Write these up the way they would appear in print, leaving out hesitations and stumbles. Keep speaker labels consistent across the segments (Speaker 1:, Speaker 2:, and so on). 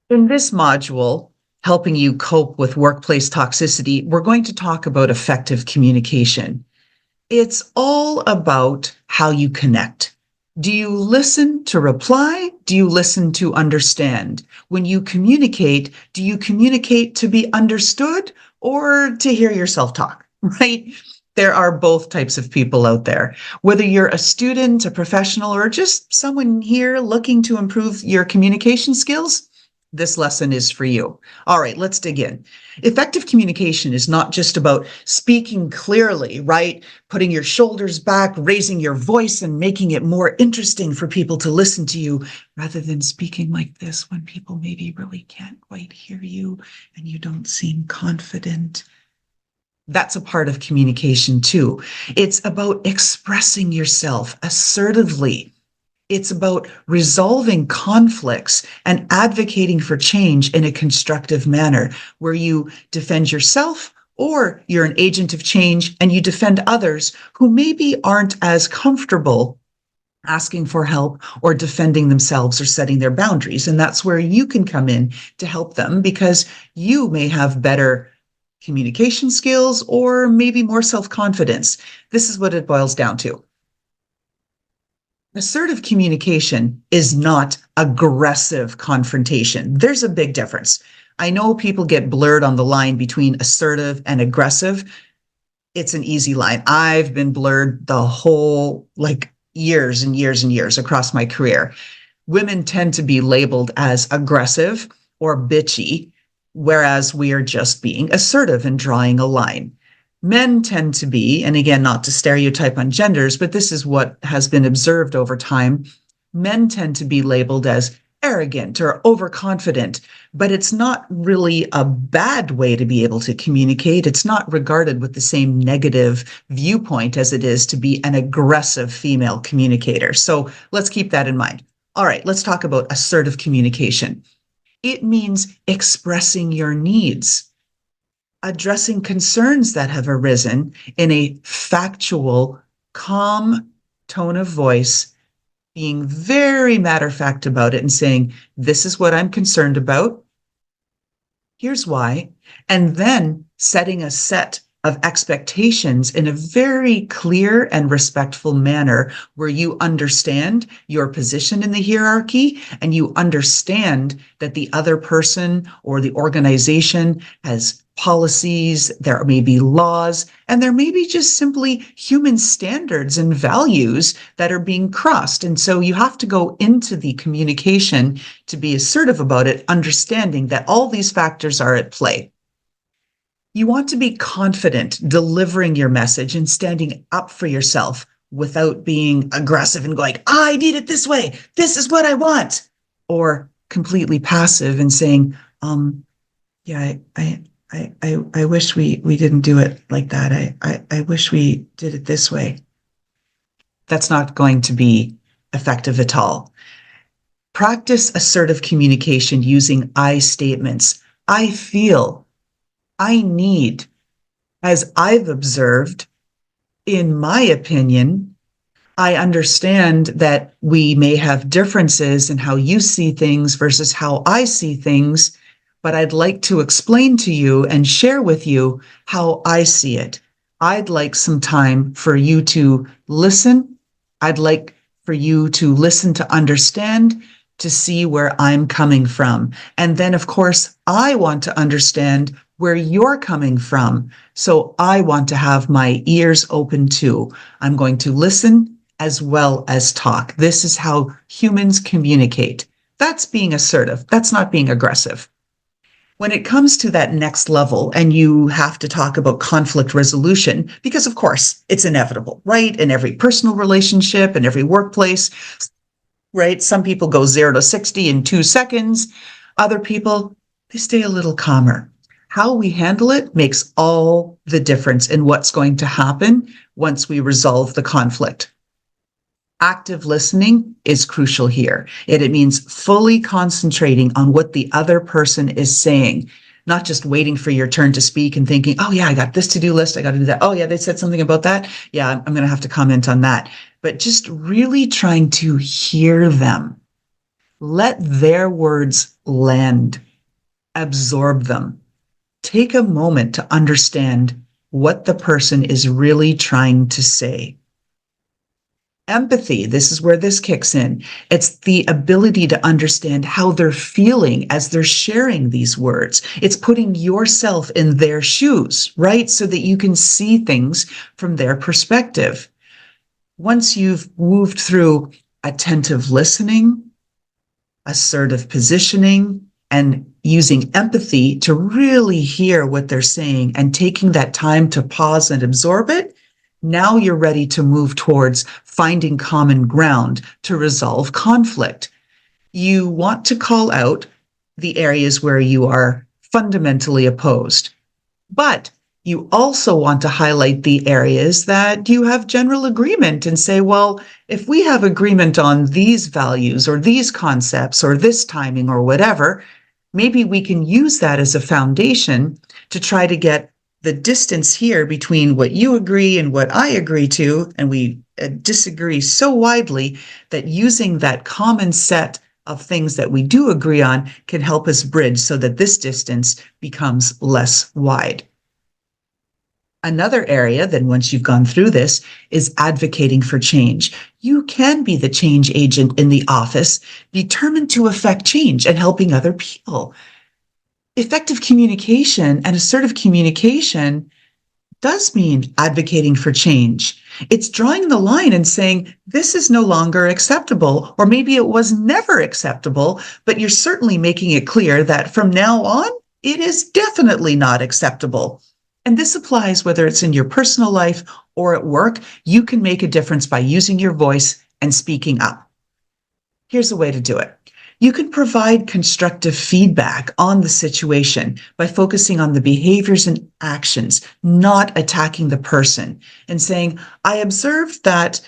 Speaker 1: In this module, helping you cope with workplace toxicity, we're going to talk about effective communication. It's all about how you connect. Do you listen to reply? Do you listen to understand? When you communicate, do you communicate to be understood or to hear yourself talk, right? There are both types of people out there. Whether you're a student, a professional, or just someone here looking to improve your communication skills, this lesson is for you. All right, let's dig in. Effective communication is not just about speaking clearly, right? Putting your shoulders back, raising your voice, and making it more interesting for people to listen to you, rather than speaking like this when people maybe really can't quite hear you and you don't seem confident. That's a part of communication too. It's about expressing yourself assertively. It's about resolving conflicts and advocating for change in a constructive manner where you defend yourself, or you're an agent of change and you defend others who maybe aren't as comfortable asking for help or defending themselves or setting their boundaries. And that's where you can come in to help them, because you may have better communication skills or maybe more self-confidence. This is what it boils down to. Assertive communication is not aggressive confrontation. There's a big difference. I know people get blurred on the line between assertive and aggressive. It's an easy line. I've been blurred the whole, years and years and years across my career. Women tend to be labeled as aggressive or bitchy, whereas we are just being assertive and drawing a line. Men tend to be, and again, not to stereotype on genders, but this is what has been observed over time. Men tend to be labeled as arrogant or overconfident, but it's not really a bad way to be able to communicate. It's not regarded with the same negative viewpoint as it is to be an aggressive female communicator. So let's keep that in mind. All right, let's talk about assertive communication. It means expressing your needs, addressing concerns that have arisen in a factual, calm tone of voice, being very matter of fact about it and saying, this is what I'm concerned about. Here's why. And then setting a set of expectations in a very clear and respectful manner where you understand your position in the hierarchy and you understand that the other person or the organization has policies, there may be laws, and there may be just simply human standards and values that are being crossed. And so you have to go into the communication to be assertive about it, understanding that all these factors are at play. You want to be confident delivering your message and standing up for yourself without being aggressive and going, I need it this way. This is what I want. Or completely passive and saying, yeah, I wish we didn't do it like that. I wish we did it this way. That's not going to be effective at all. Practice assertive communication using I statements. I feel, I need, as I've observed, in my opinion, I understand that we may have differences in how you see things versus how I see things, but I'd like to explain to you and share with you how I see it. I'd like some time for you to listen. I'd like for you to listen to understand, to see where I'm coming from. And then, of course, I want to understand where you're coming from. So I want to have my ears open too. I'm going to listen as well as talk. This is how humans communicate. That's being assertive. That's not being aggressive. When it comes to that next level and you have to talk about conflict resolution, because of course it's inevitable, right? In every personal relationship, in every workplace, right? Some people go 0 to 60 in 2 seconds. Other people, they stay a little calmer. How we handle it makes all the difference in what's going to happen once we resolve the conflict. Active listening is crucial here. It means fully concentrating on what the other person is saying, not just waiting for your turn to speak and thinking, oh yeah, I got this to-do list, I got to do that. Oh yeah, they said something about that. Yeah, I'm going to have to comment on that. But just really trying to hear them. Let their words land, absorb them. Take a moment to understand what the person is really trying to say. Empathy, this is where this kicks in. It's the ability to understand how they're feeling as they're sharing these words. It's putting yourself in their shoes, right? So that you can see things from their perspective. Once you've moved through attentive listening, assertive positioning, and using empathy to really hear what they're saying and taking that time to pause and absorb it, now you're ready to move towards finding common ground to resolve conflict. You want to call out the areas where you are fundamentally opposed, but you also want to highlight the areas that you have general agreement and say, well, if we have agreement on these values or these concepts or this timing or whatever, maybe we can use that as a foundation to try to get the distance here between what you agree and what I agree to, and we disagree so widely that using that common set of things that we do agree on can help us bridge so that this distance becomes less wide. Another area, then once you've gone through this, is advocating for change. You can be the change agent in the office, determined to affect change and helping other people. Effective communication and assertive communication does mean advocating for change. It's drawing the line and saying, this is no longer acceptable, or maybe it was never acceptable, but you're certainly making it clear that from now on, it is definitely not acceptable. And this applies whether it's in your personal life or at work. You can make a difference by using your voice and speaking up. Here's a way to do it. You can provide constructive feedback on the situation by focusing on the behaviors and actions, not attacking the person, and saying, I observed that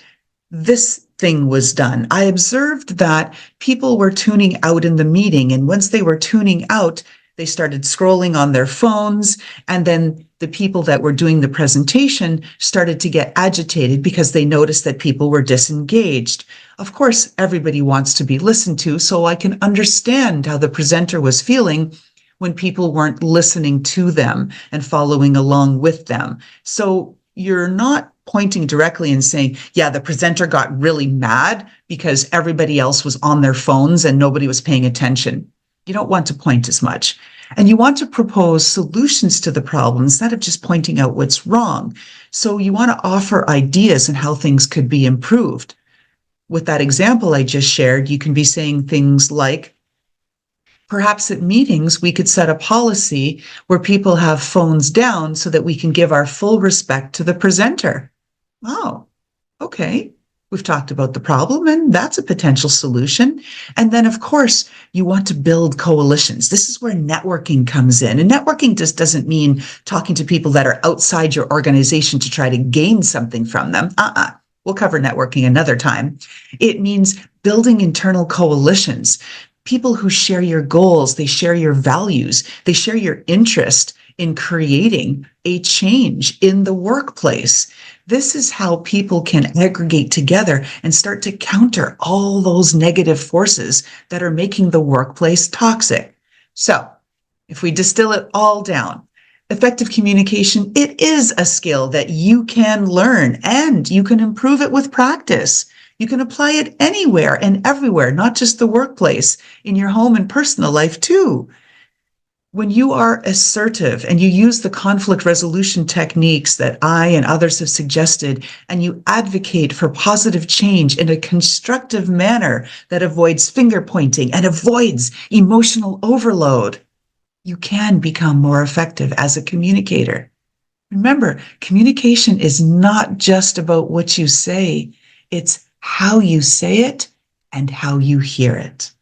Speaker 1: this thing was done. I observed that people were tuning out in the meeting, and once they were tuning out, they started scrolling on their phones, and then the people that were doing the presentation started to get agitated because they noticed that people were disengaged. Of course, everybody wants to be listened to, so I can understand how the presenter was feeling when people weren't listening to them and following along with them. So you're not pointing directly and saying, yeah, the presenter got really mad because everybody else was on their phones and nobody was paying attention. You don't want to point as much. And you want to propose solutions to the problem instead of just pointing out what's wrong. So you want to offer ideas on how things could be improved. With that example I just shared, you can be saying things like, perhaps at meetings, we could set a policy where people have phones down so that we can give our full respect to the presenter. Oh, okay. We've talked about the problem, and that's a potential solution. And then, of course, you want to build coalitions. This is where networking comes in. And networking just doesn't mean talking to people that are outside your organization to try to gain something from them. We'll cover networking another time. It means building internal coalitions, people who share your goals, they share your values, they share your interest in creating a change in the workplace. This is how people can aggregate together and start to counter all those negative forces that are making the workplace toxic. So, if we distill it all down, effective communication, it is a skill that you can learn and you can improve it with practice. You can apply it anywhere and everywhere, not just the workplace, in your home and personal life too. When you are assertive and you use the conflict resolution techniques that I and others have suggested, and you advocate for positive change in a constructive manner that avoids finger pointing and avoids emotional overload, you can become more effective as a communicator. Remember, communication is not just about what you say, it's how you say it and how you hear it.